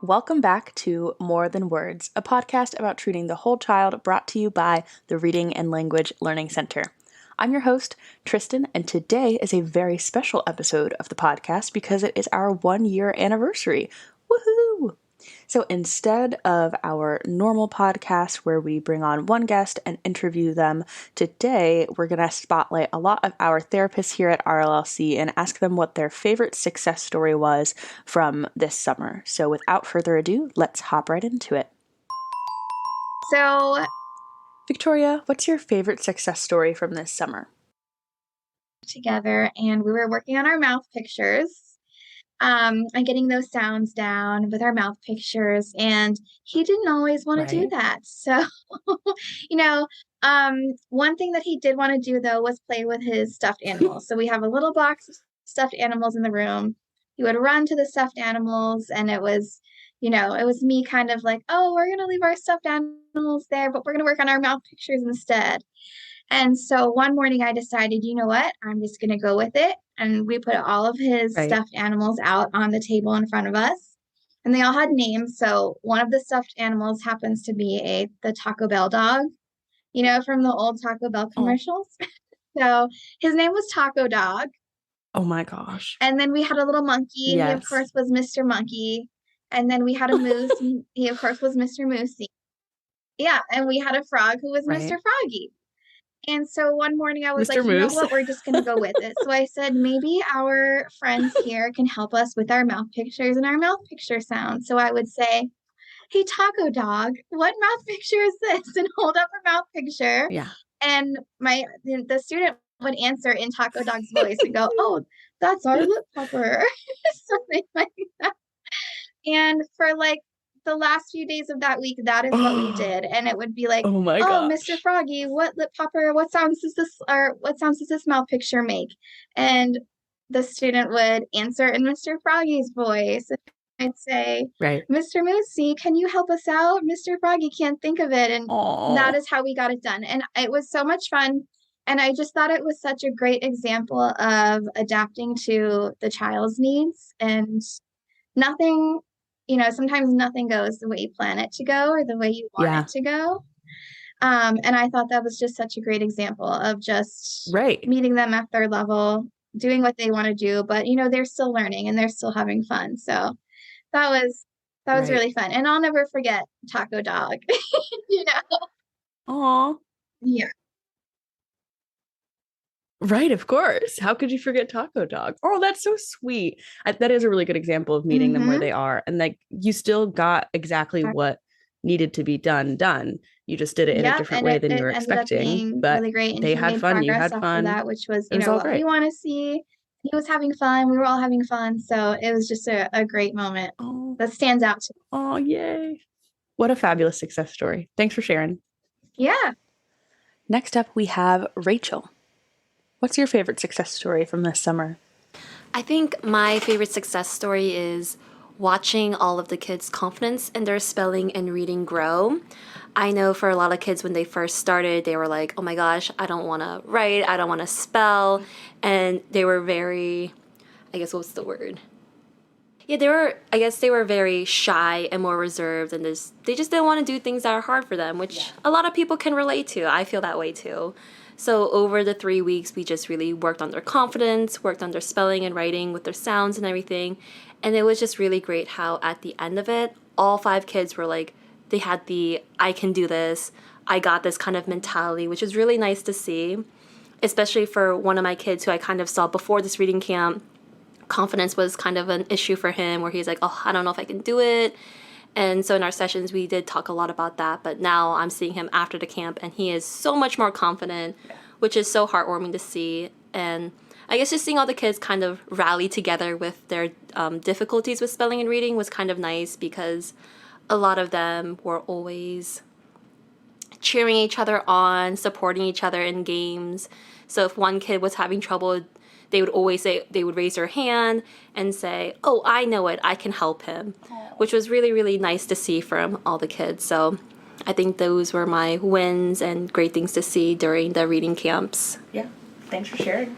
Welcome back to More Than Words, a podcast about treating the whole child, brought to you by the Reading and Language Learning Center. I'm your host, Tristan, and today is a very special episode of the podcast because it is our 1-year anniversary. Woohoo! So instead of our normal podcast where we bring on one guest and interview them, today we're going to spotlight a lot of our therapists here at RLLC and ask them what their favorite success story was from this summer. So without further ado, let's hop right into it. So, Victoria, what's your favorite success story from this summer? together, and we were working on our mouth pictures. And getting those sounds down with our mouth pictures, and he didn't always want to do that. So, you know, one thing that he did want to do though was play with his stuffed animals. So we have a little box of stuffed animals in the room. He would run to the stuffed animals, and it was me kind of like, oh, we're gonna leave our stuffed animals there, but we're gonna work on our mouth pictures instead. And so one morning I decided, you know what, I'm just going to go with it. And we put all of his stuffed animals out on the table in front of us. And they all had names. So one of the stuffed animals happens to be the Taco Bell dog, from the old Taco Bell commercials. So his name was Taco Dog. Oh my gosh. And then we had a little monkey. Yes. He, of course, was Mr. Monkey. And then we had a moose. He, of course, was Mr. Moosey. Yeah. And we had a frog who was Mr. Froggy. And so one morning I was Mr. like, you know Moose. what, we're just going to go with it. So I said, maybe our friends here can help us with our mouth pictures and our mouth picture sounds. So I would say, hey, Taco Dog, what mouth picture is this? And hold up a mouth picture. Yeah. And the student would answer in Taco Dog's voice and go, oh, that's our lip pupper. Something like that. And for like the last few days of that week, that is what we did. And it would be like, oh my gosh. Mr. Froggy, what lip popper, what sounds does this mouth picture make? And the student would answer in Mr. Froggy's voice. I'd say, Mr. Moosey, can you help us out? Mr. Froggy can't think of it. And that is how we got it done. And it was so much fun. And I just thought it was such a great example of adapting to the child's needs, and nothing, sometimes nothing goes the way you plan it to go or the way you want it to go. And I thought that was just such a great example of just meeting them at their level, doing what they want to do, but they're still learning and they're still having fun. So that was really fun. And I'll never forget Taco Dog. Aw. Yeah. Right, of course. How could you forget Taco Dog? Oh, that's so sweet. That is a really good example of meeting them where they are. And like, you still got exactly what needed to be done. You just did it in a different way than you were expecting. But really great. And they had fun. You had fun. That, which was, what we want to see. He was having fun. We were all having fun. So it was just a great moment that stands out to me. Oh, yay. What a fabulous success story. Thanks for sharing. Yeah. Next up, we have Rachel. What's your favorite success story from this summer? I think my favorite success story is watching all of the kids' confidence in their spelling and reading grow. I know for a lot of kids when they first started, they were like, oh my gosh, I don't want to write, I don't want to spell. And they were very, what's the word? Yeah, they were very shy and more reserved, and they just didn't want to do things that are hard for them, which a lot of people can relate to. I feel that way too. So over the 3 weeks, we just really worked on their confidence, worked on their spelling and writing with their sounds and everything. And it was just really great how at the end of it, all 5 kids were like, they had the I can do this, I got this kind of mentality, which is really nice to see, especially for one of my kids who I kind of saw before this reading camp. Confidence was kind of an issue for him where he's like, oh, I don't know if I can do it. And so in our sessions, we did talk a lot about that. But now I'm seeing him after the camp, and he is so much more confident, which is so heartwarming to see. And I guess just seeing all the kids kind of rally together with their difficulties with spelling and reading was kind of nice, because a lot of them were always cheering each other on, supporting each other in games. So if one kid was having trouble, they would raise their hand and say, oh, I know it, I can help him, which was really, really nice to see from all the kids. So I think those were my wins and great things to see during the reading camps. Yeah, thanks for sharing.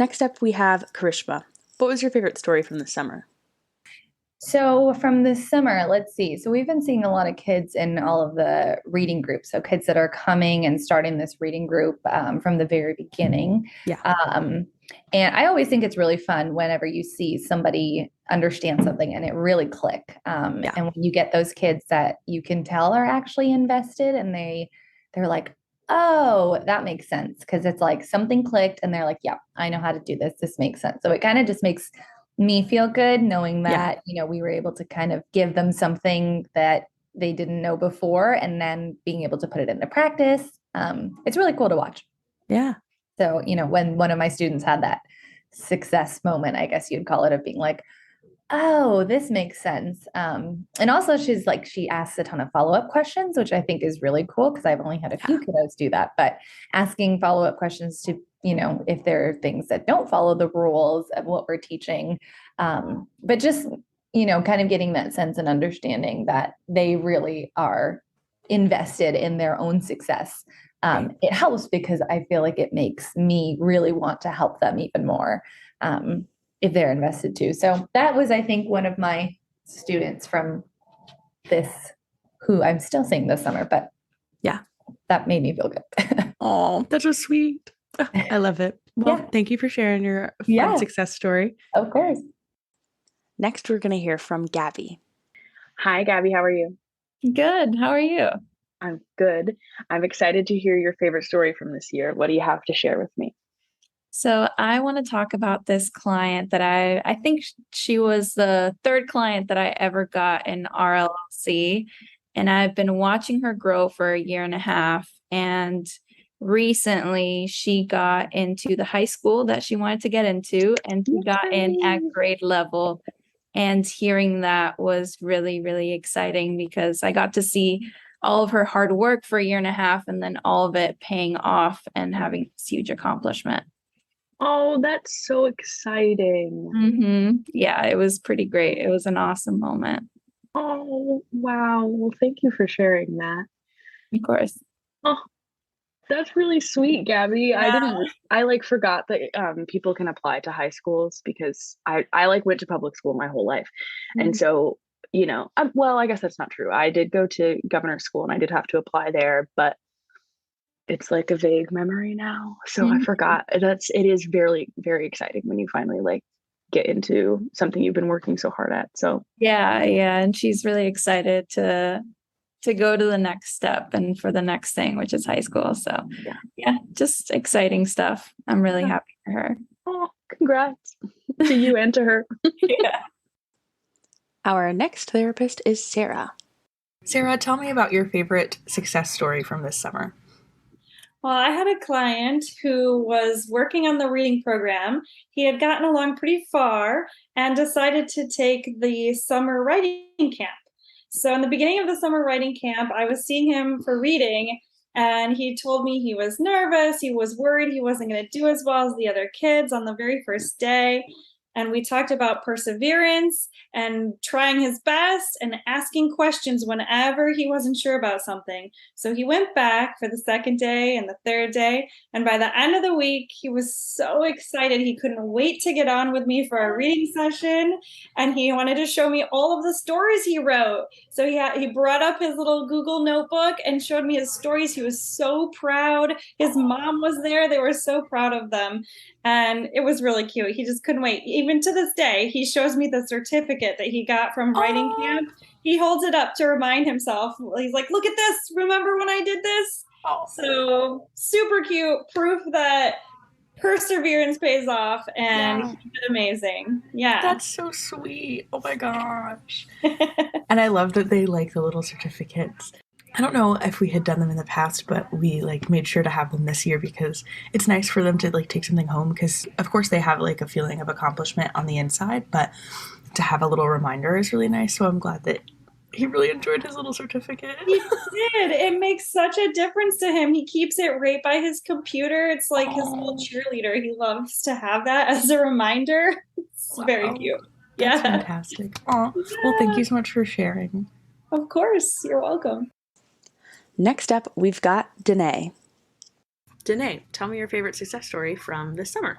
Next up, we have Karishma. What was your favorite story from this summer? So from this summer, let's see. So we've been seeing a lot of kids in all of the reading groups. So kids that are coming and starting this reading group from the very beginning. Yeah. And I always think it's really fun whenever you see somebody understand something and it really click. And when you get those kids that you can tell are actually invested and they're like, oh, that makes sense. Because it's like something clicked and they're like, yeah, I know how to do this. This makes sense. So it kind of just makes me feel good knowing that, we were able to kind of give them something that they didn't know before and then being able to put it into practice. It's really cool to watch. Yeah. So, when one of my students had that success moment, I guess you'd call it, of being like, oh, this makes sense. And also she asks a ton of follow-up questions, which I think is really cool because I've only had a few kiddos do that, but asking follow-up questions to, if there are things that don't follow the rules of what we're teaching. But just, kind of getting that sense and understanding that they really are invested in their own success. It helps because I feel like it makes me really want to help them even more. If they're invested too. So that was, I think, one of my students from this, who I'm still seeing this summer, but that made me feel good. Oh, that's so sweet. I love it. Well, thank you for sharing your fun success story. Of course. Next, we're going to hear from Gabby. Hi, Gabby. How are you? Good. How are you? I'm good. I'm excited to hear your favorite story from this year. What do you have to share with me? So I want to talk about this client that I think she was the third client that I ever got in RLC. And I've been watching her grow for a year and a half. And recently she got into the high school that she wanted to get into, and she got in at grade level. And hearing that was really, really exciting because I got to see all of her hard work for a year and a half and then all of it paying off and having this huge accomplishment. Oh, that's so exciting. Mm-hmm. Yeah, it was pretty great. It was an awesome moment. Oh, wow. Well, thank you for sharing that. Of course. Oh, that's really sweet, Gabby. Yeah. I forgot that people can apply to high schools because I went to public school my whole life. Mm-hmm. And so, well, I guess that's not true. I did go to governor's school and I did have to apply there, but it's like a vague memory now. So I forgot. It is very, very exciting when you finally get into something you've been working so hard at. So yeah. And she's really excited to go to the next step and for the next thing, which is high school. So yeah, just exciting stuff. I'm really happy for her. Oh, congrats to you and to her. Yeah. Our next therapist is Sarah. Sarah, tell me about your favorite success story from this summer. Well, I had a client who was working on the reading program. He had gotten along pretty far and decided to take the summer writing camp. So in the beginning of the summer writing camp, I was seeing him for reading, and he told me he was nervous. He was worried he wasn't going to do as well as the other kids on the very first day. And we talked about perseverance and trying his best and asking questions whenever he wasn't sure about something. So he went back for the second day and the third day. And by the end of the week, he was so excited. He couldn't wait to get on with me for our reading session. And he wanted to show me all of the stories he wrote. So he brought up his little Google notebook and showed me his stories. He was so proud. His mom was there. They were so proud of them. And it was really cute. He just couldn't wait. Even to this day, he shows me the certificate that he got from writing camp. He holds it up to remind himself. He's like, look at this. Remember when I did this? So super cute. Proof that perseverance pays off, and he did amazing. Yeah. That's so sweet. Oh my gosh. And I love that they like the little certificates. I don't know if we had done them in the past, but we made sure to have them this year because it's nice for them to take something home, because of course they have a feeling of accomplishment on the inside, but to have a little reminder is really nice. So I'm glad that he really enjoyed his little certificate. He did. It makes such a difference to him. He keeps it right by his computer. It's like his little cheerleader. He loves to have that as a reminder. It's very cute. That's fantastic. Aw. Yeah. Well, thank you so much for sharing. Of course. You're welcome. Next up, we've got Danae. Danae, tell me your favorite success story from this summer.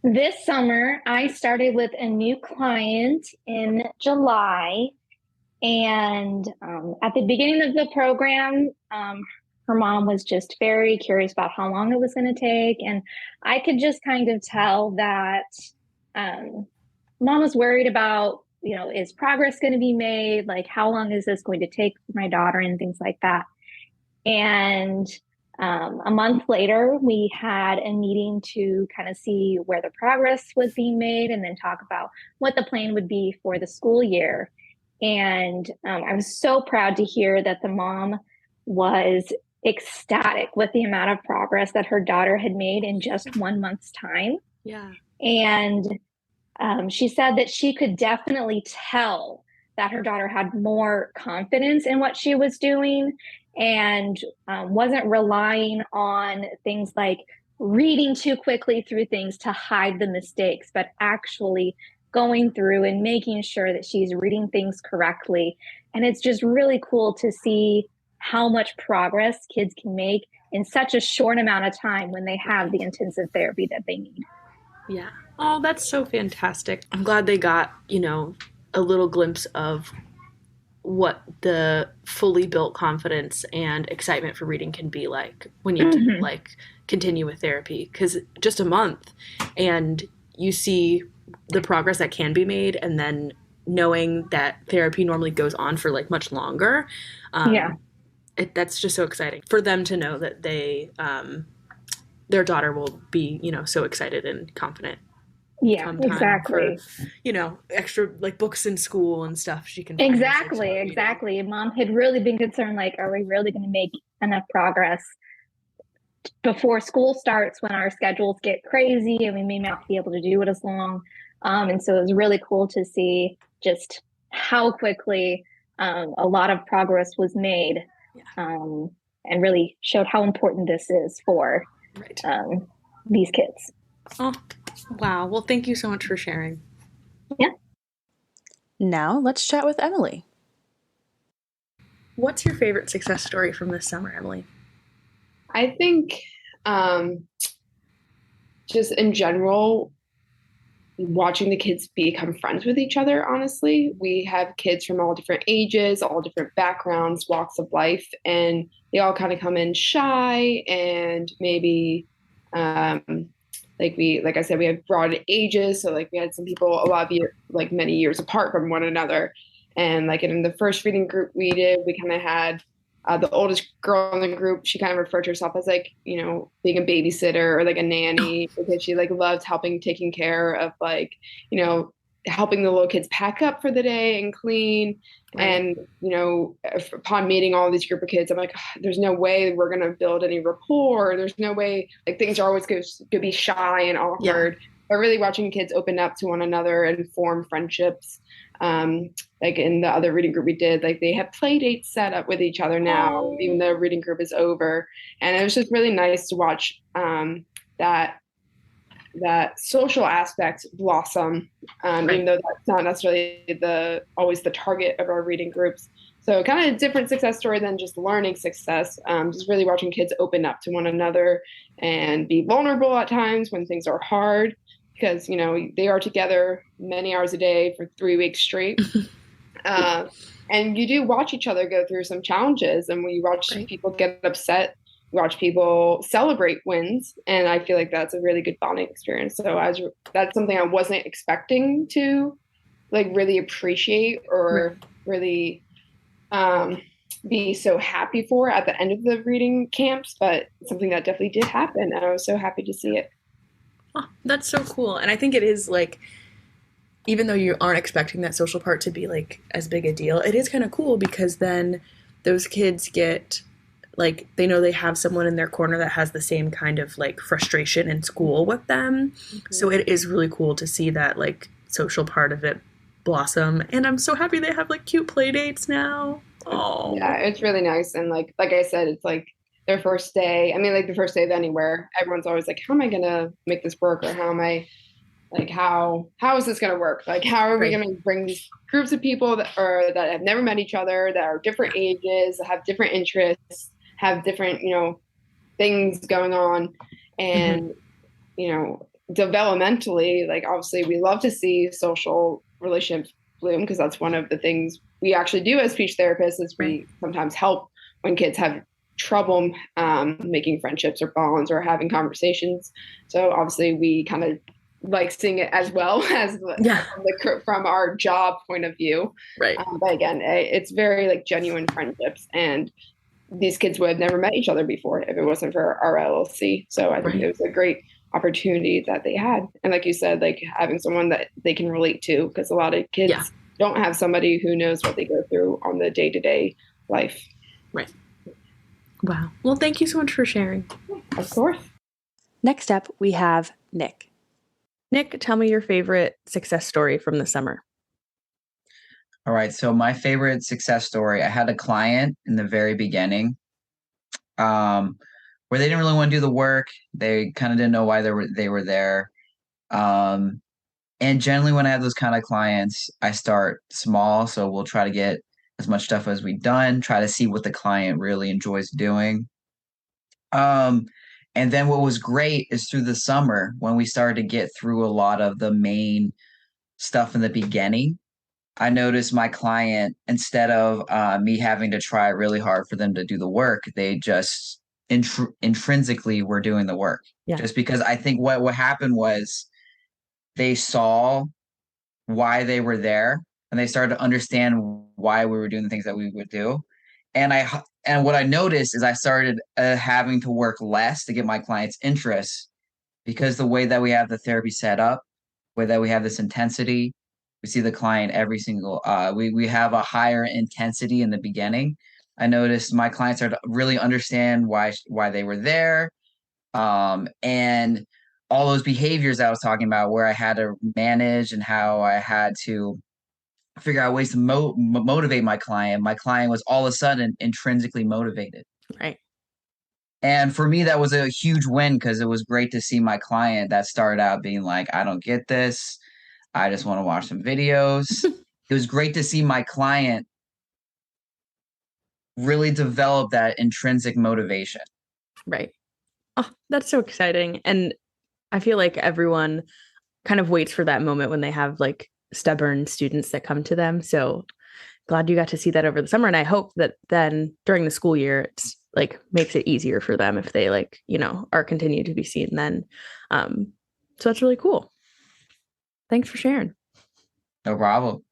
This summer, I started with a new client in July. And at the beginning of the program, her mom was just very curious about how long it was going to take. And I could just kind of tell that mom was worried about, is progress going to be made? Like, how long is this going to take for my daughter and things like that? And a month later, we had a meeting to kind of see where the progress was being made and then talk about what the plan would be for the school year. And I was so proud to hear that the mom was ecstatic with the amount of progress that her daughter had made in just 1 month's time. Yeah. And she said that she could definitely tell that her daughter had more confidence in what she was doing and wasn't relying on things like reading too quickly through things to hide the mistakes, but actually going through and making sure that she's reading things correctly. And it's just really cool to see how much progress kids can make in such a short amount of time when they have the intensive therapy that they need. Yeah. Oh, that's so fantastic. I'm glad they got, a little glimpse of what the fully built confidence and excitement for reading can be like when you continue with therapy, because just a month and you see the progress that can be made, and then knowing that therapy normally goes on for like much longer. That's just so exciting for them to know that their daughter will be, so excited and confident. Yeah, exactly. For, extra like books in school and stuff she can find. Exactly. Mom had really been concerned, like, are we really going to make enough progress before school starts when our schedules get crazy and we may not be able to do it as long. And so it was really cool to see just how quickly a lot of progress was made, and really showed how important this is for these kids. Oh, wow. Well, thank you so much for sharing. Yeah. Now let's chat with Emily. What's your favorite success story from this summer, Emily? I think just in general, watching the kids become friends with each other, honestly. We have kids from all different ages, all different backgrounds, walks of life, and they all kind of come in shy and maybe like I said, we have broad ages. So like we had some people a lot of years, like many years apart from one another. And like in the first reading group we did, we kind of had the oldest girl in the group. She kind of referred to herself as like, being a babysitter or like a nanny, because she like loved taking care of like, helping the little kids pack up for the day and clean. Right. And, upon meeting all these group of kids, I'm like, there's no way we're going to build any rapport. There's no way, like things are always going to be shy and awkward. Yeah. But really watching kids open up to one another and form friendships. Like in the other reading group we did, like they have play dates set up with each other now, even though reading group is over. And it was just really nice to watch that social aspect blossom, even though that's not necessarily always the target of our reading groups. So kind of a different success story than just learning success, just really watching kids open up to one another and be vulnerable at times when things are hard, because, they are together many hours a day for 3 weeks straight. And you do watch each other go through some challenges, and when you watch people get upset, watch people celebrate wins. And I feel like that's a really good bonding experience. So that's something I wasn't expecting to like really appreciate or really be so happy for at the end of the reading camps, but something that definitely did happen. And I was so happy to see it. Oh, that's so cool. And I think it is like, even though you aren't expecting that social part to be like as big a deal, it is kind of cool, because then those kids get like, they know they have someone in their corner that has the same kind of like frustration in school with them. Mm-hmm. So it is really cool to see that like social part of it blossom. And I'm so happy they have like cute play dates now. Oh yeah, it's really nice. And like I said, it's like their first day. I mean, like the first day of anywhere, everyone's always like, how am I gonna make this work? Or how am I like, how is this gonna work? Like, how are we gonna bring these groups of people that have never met each other, that are different ages, that have different interests, have different, things going on. And, developmentally, like obviously we love to see social relationships bloom, because that's one of the things we actually do as speech therapists is we sometimes help when kids have trouble making friendships or bonds or having conversations. So obviously we kind of like seeing it as well as from our job point of view. Right. But again, it's very like genuine friendships, and these kids would have never met each other before if it wasn't for our LLC. So I think it was a great opportunity that they had. And like you said, like having someone that they can relate to, because a lot of kids don't have somebody who knows what they go through on the day-to-day life. Right. Wow. Well, thank you so much for sharing. Of course. Next up, we have Nick. Nick, tell me your favorite success story from the summer. All right. So my favorite success story, I had a client in the very beginning where they didn't really want to do the work. They kind of didn't know why they were there. And generally when I have those kind of clients, I start small. So we'll try to get as much stuff as we've done, try to see what the client really enjoys doing. And then what was great is through the summer when we started to get through a lot of the main stuff in the beginning, I noticed my client, instead of me having to try really hard for them to do the work, they just intrinsically were doing the work. Just because I think what happened was they saw why they were there and they started to understand why we were doing the things that we would do. And what I noticed is I started having to work less to get my clients' interest, because the way that we have the therapy set up, way that we have this intensity, we see the client every single, we have a higher intensity in the beginning. I noticed my clients started to really understand why they were there. And all those behaviors I was talking about where I had to manage and how I had to figure out ways to motivate my client was all of a sudden intrinsically motivated. Right. And for me, that was a huge win, because it was great to see my client that started out being like, I don't get this. I just want to watch some videos. It was great to see my client really develop that intrinsic motivation. Right. Oh, that's so exciting. And I feel like everyone kind of waits for that moment when they have like stubborn students that come to them. So glad you got to see that over the summer. And I hope that then during the school year, it's like makes it easier for them if they like, are continued to be seen then. So that's really cool. Thanks for sharing. No problem.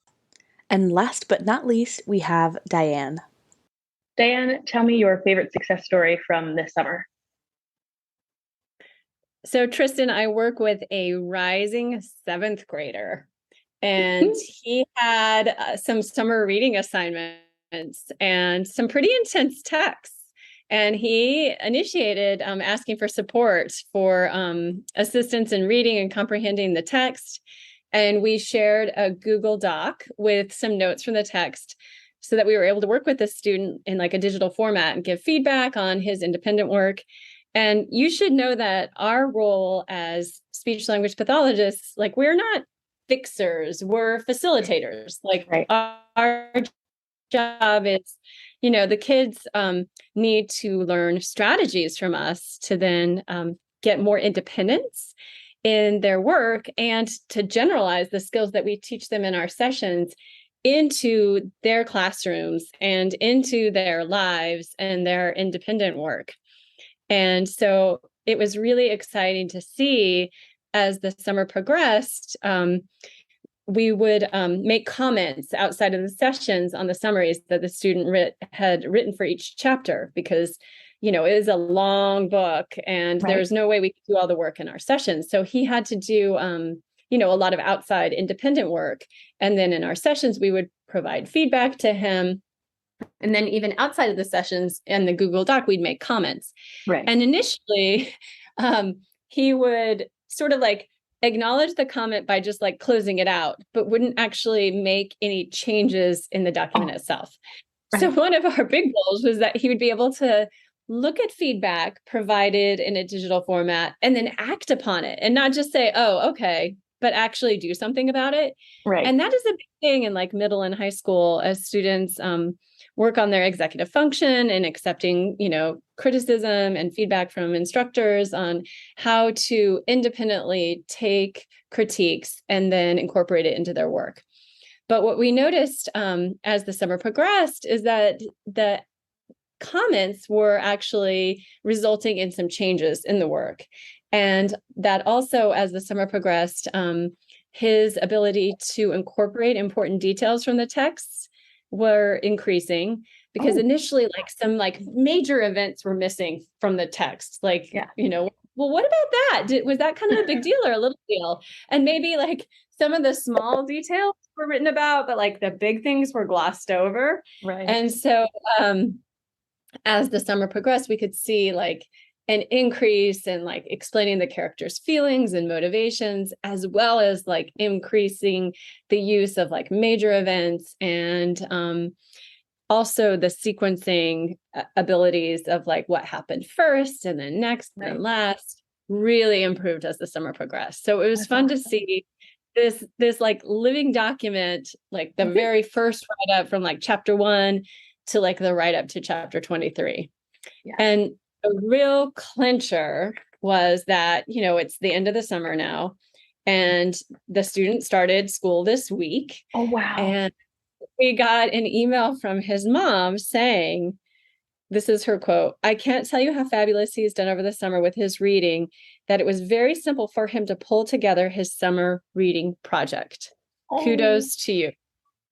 And last but not least, we have Diane. Diane, tell me your favorite success story from this summer. So Tristan, I work with a rising 7th grader, and he had some summer reading assignments and some pretty intense texts. And he initiated asking for support for assistance in reading and comprehending the text. And we shared a Google Doc with some notes from the text so that we were able to work with the student in like a digital format and give feedback on his independent work. And you should know that our role as speech language pathologists, like we're not fixers, we're facilitators. Like our job is, the kids need to learn strategies from us to then get more independence in their work and to generalize the skills that we teach them in our sessions into their classrooms and into their lives and their independent work. And so it was really exciting to see as the summer progressed, we would make comments outside of the sessions on the summaries that the student had written for each chapter, because, it is a long book and there's no way we could do all the work in our sessions. So he had to do, a lot of outside independent work. And then in our sessions, we would provide feedback to him. And then even outside of the sessions and the Google Doc, we'd make comments. Right. And initially, he would sort of like acknowledge the comment by just like closing it out, but wouldn't actually make any changes in the document itself. Right. So one of our big goals was that he would be able to look at feedback provided in a digital format and then act upon it and not just say, oh, okay, but actually do something about it. Right. And that is a big thing in like middle and high school as students work on their executive function and accepting, criticism and feedback from instructors on how to independently take critiques and then incorporate it into their work. But what we noticed as the summer progressed is that the comments were actually resulting in some changes in the work. And that also, as the summer progressed, his ability to incorporate important details from the texts were increasing, because initially some major events were missing from the text. Well, what about that? Was that kind of a big deal or a little deal? And maybe some of the small details were written about, but the big things were glossed over. Right. And so as the summer progressed, we could see an increase in explaining the characters' feelings and motivations, as well as increasing the use of major events and also the sequencing abilities of what happened first and then next and then last really improved as the summer progressed. So it was fun to see this living document, the very first write up from chapter 1 to the write up to chapter 23. Yeah. And the real clincher was that, it's the end of the summer now, and the student started school this week. Oh, wow. And we got an email from his mom saying, this is her quote, "I can't tell you how fabulous he's done over the summer with his reading, that it was very simple for him to pull together his summer reading project. Kudos to you."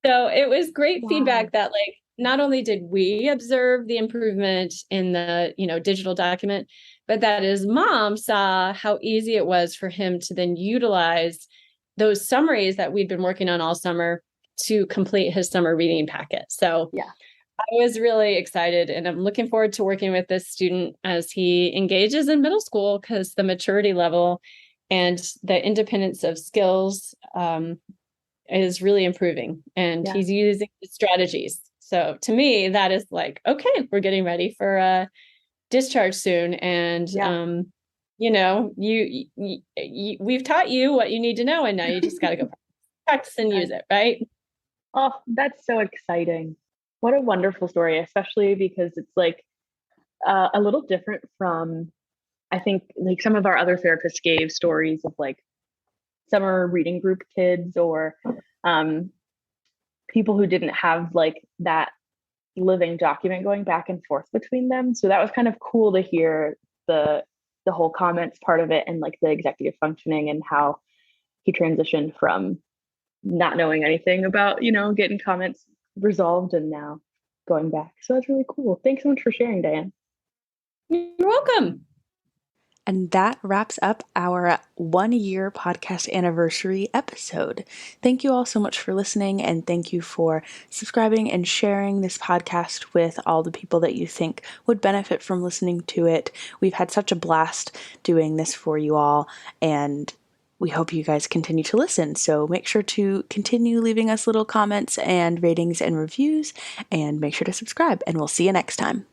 So it was great feedback that not only did we observe the improvement in the, digital document, but that his mom saw how easy it was for him to then utilize those summaries that we'd been working on all summer to complete his summer reading packet. So I was really excited, and I'm looking forward to working with this student as he engages in middle school, because the maturity level and the independence of skills is really improving, and he's using strategies. So to me, that is okay, we're getting ready for discharge soon. And, we've taught you what you need to know, and now you just got to go practice and use it. Right. Oh, that's so exciting. What a wonderful story, especially because it's a little different from, I think, some of our other therapists gave stories of summer reading group kids or people who didn't have that living document going back and forth between them. So that was kind of cool to hear the whole comments part of it, and the executive functioning, and how he transitioned from not knowing anything about, getting comments resolved and now going back. So that's really cool. Thanks so much for sharing, Diane. You're welcome. And that wraps up our 1-year podcast anniversary episode. Thank you all so much for listening, and thank you for subscribing and sharing this podcast with all the people that you think would benefit from listening to it. We've had such a blast doing this for you all, and we hope you guys continue to listen. So make sure to continue leaving us little comments and ratings and reviews, and make sure to subscribe, and we'll see you next time.